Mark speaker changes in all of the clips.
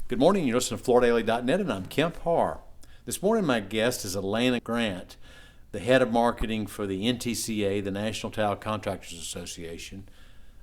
Speaker 1: Good morning. You're listening to FloorDaily.net, and I'm Kemp Harr. This morning, my guest is Elena Grant, the head of marketing for the NTCA, the National Tile Contractors Association.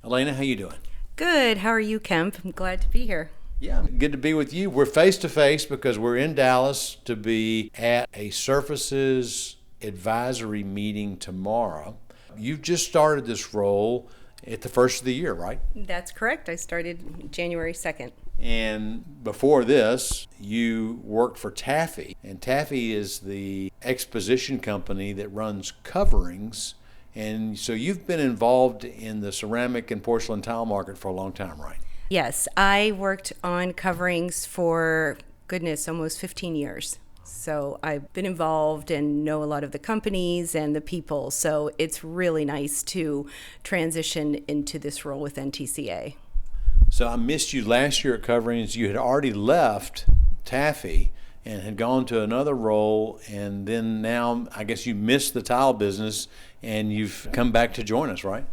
Speaker 1: Elena, how you doing?
Speaker 2: Good. How are you, Kemp? I'm glad to be here.
Speaker 1: Yeah, good to be with you. We're face to face because we're in Dallas to be at a Surfaces advisory meeting tomorrow. You've just started this role at the first of the year, right?
Speaker 2: That's correct. I started January 2nd.
Speaker 1: And before this, you worked for Taffy. And Taffy is the exposition company that runs coverings. And so you've been involved in the ceramic and porcelain tile market for a long time, right?
Speaker 2: Yes, I worked on coverings for, almost 15 years. So I've been involved and know a lot of the companies and the people. So it's really nice to transition into this role with NTCA.
Speaker 1: So I missed you last year at coverings. You had already left Taffy and had gone to another role, and then now I guess you missed the tile business and you've come back to join us, right?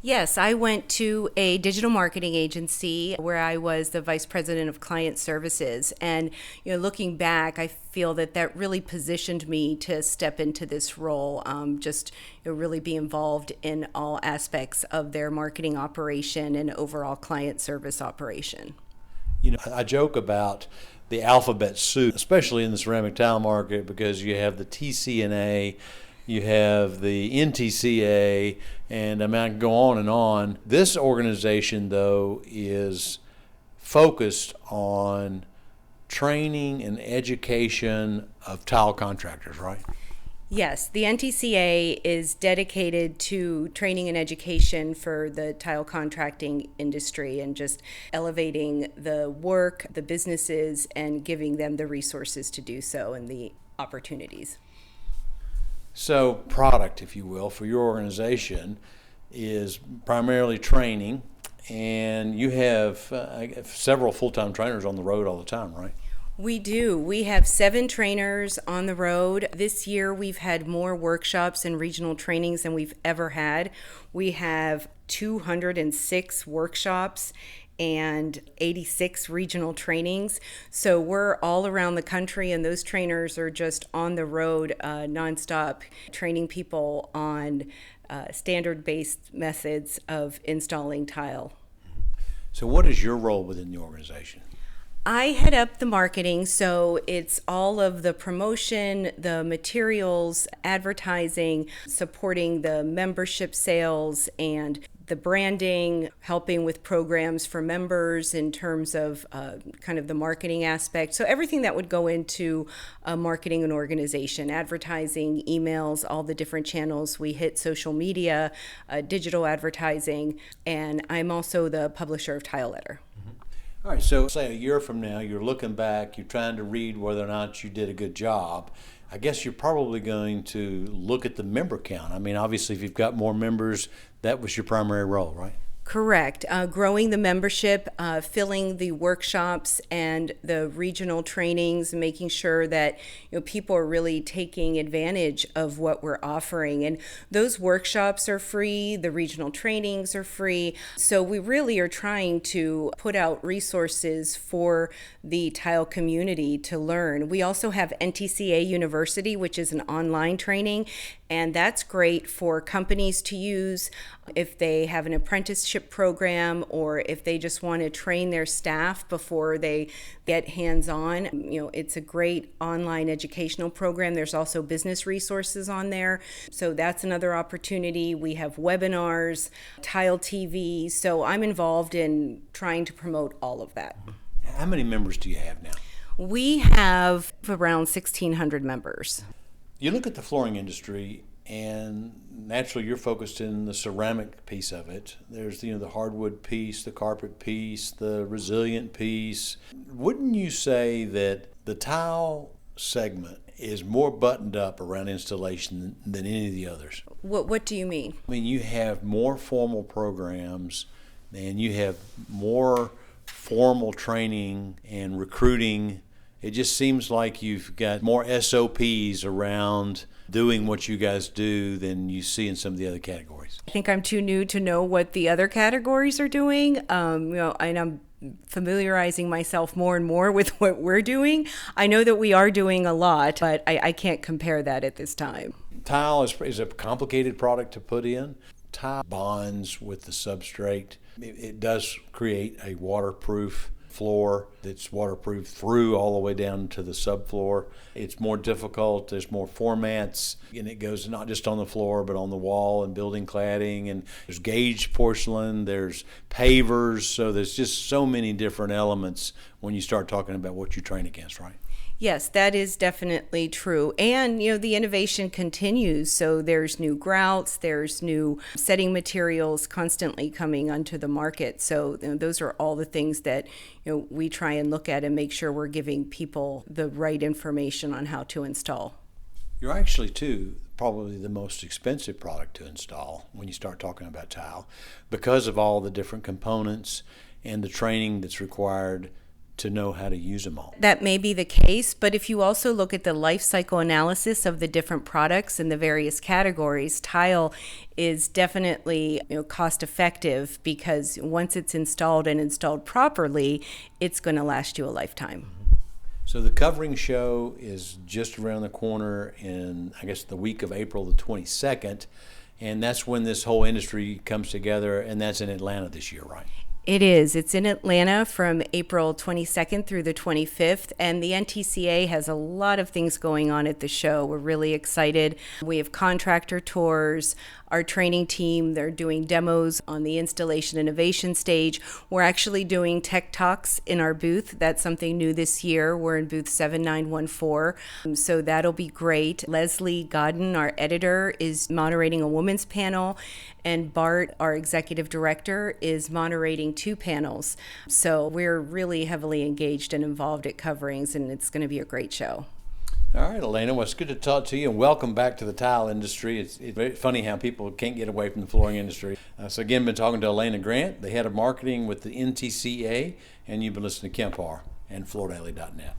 Speaker 2: Yes, I went to a digital marketing agency where I was the vice president of client services. And looking back, I feel that really positioned me to step into this role, really be involved in all aspects of their marketing operation and overall client service operation.
Speaker 1: I joke about the alphabet soup, especially in the ceramic tile market, because you have the TCNA, you have the NTCA, and I can go on and on. This organization, though, is focused on training and education of tile contractors, right?
Speaker 2: Yes, the NTCA is dedicated to training and education for the tile contracting industry and just elevating the work, the businesses, and giving them the resources to do so and the opportunities.
Speaker 1: So product, if you will, for your organization is primarily training, and you have several full-time trainers on the road all the time, right?
Speaker 2: We do. We have 7 trainers on the road. This year we've had more workshops and regional trainings than we've ever had. We have 206 workshops and 86 regional trainings. So we're all around the country, and those trainers are just on the road nonstop, training people on standard-based methods of installing tile.
Speaker 1: So what is your role within the organization?
Speaker 2: I head up the marketing, so it's all of the promotion, the materials, advertising, supporting the membership sales, and the branding, helping with programs for members in terms of kind of the marketing aspect. So everything that would go into marketing an organization, advertising, emails, all the different channels. We hit social media, digital advertising, and I'm also the publisher of Tile Letter.
Speaker 1: All right, so say a year from now, you're looking back, you're trying to read whether or not you did a good job. I guess you're probably going to look at the member count. I mean, obviously, if you've got more members, that was your primary role, right?
Speaker 2: Correct. Growing the membership, filling the workshops and the regional trainings, making sure that people are really taking advantage of what we're offering. And those workshops are free, the regional trainings are free. So we really are trying to put out resources for the tile community to learn. We also have NTCA University, which is an online training, and that's great for companies to use if they have an apprenticeship program or if they just want to train their staff before they get hands-on. It's a great online educational program. There's also business resources on there. So that's another opportunity. We have webinars, Tile TV. So I'm involved in trying to promote all of that.
Speaker 1: How many members do you have now?
Speaker 2: We have around 1,600 members.
Speaker 1: You look at the flooring industry, and naturally you're focused in the ceramic piece of it. There's the hardwood piece, the carpet piece, the resilient piece. Wouldn't you say that the tile segment is more buttoned up around installation than any of the others?
Speaker 2: What do you mean?
Speaker 1: I mean, you have more formal programs, and you have more formal training and recruiting. It just seems like you've got more SOPs around doing what you guys do than you see in some of the other categories.
Speaker 2: I think I'm too new to know what the other categories are doing. And I'm familiarizing myself more and more with what we're doing. I know that we are doing a lot, but I can't compare that at this time.
Speaker 1: Tile is a complicated product to put in. Tile bonds with the substrate. It does create a waterproof floor that's waterproof through all the way down to the subfloor. It's more difficult. There's more formats, and it goes not just on the floor but on the wall and building cladding. And there's gauged porcelain. There's pavers. So there's just so many different elements when you start talking about what you train against, right?
Speaker 2: Yes, that is definitely true. And, the innovation continues. So there's new grouts, there's new setting materials constantly coming onto the market. So those are all the things that, we try and look at and make sure we're giving people the right information on how to install.
Speaker 1: You're actually, too, probably the most expensive product to install when you start talking about tile because of all the different components and the training that's required to know how to use them all.
Speaker 2: That may be the case, but if you also look at the life cycle analysis of the different products in the various categories, tile is definitely cost effective because once it's installed and installed properly, it's going to last you a lifetime.
Speaker 1: So the covering show is just around the corner in, I guess, the week of April the 22nd, and that's when this whole industry comes together, and that's in Atlanta this year, right?
Speaker 2: It is. It's in Atlanta from April 22nd through the 25th, and the NTCA has a lot of things going on at the show. We're really excited. We have contractor tours. Our training team, they're doing demos on the installation innovation stage. We're actually doing tech talks in our booth. That's something new this year. We're in booth 7914, so that'll be great. Leslie Godden, our editor, is moderating a women's panel, and Bart, our executive director, is moderating 2 panels. So we're really heavily engaged and involved at coverings, and it's going to be a great show.
Speaker 1: All right, Elena, well, it's good to talk to you, and welcome back to the tile industry. It's very funny how people can't get away from the flooring industry. So again, been talking to Elena Grant, the head of marketing with the NTCA, and you've been listening to Kemp Harr and FloorDaily.net.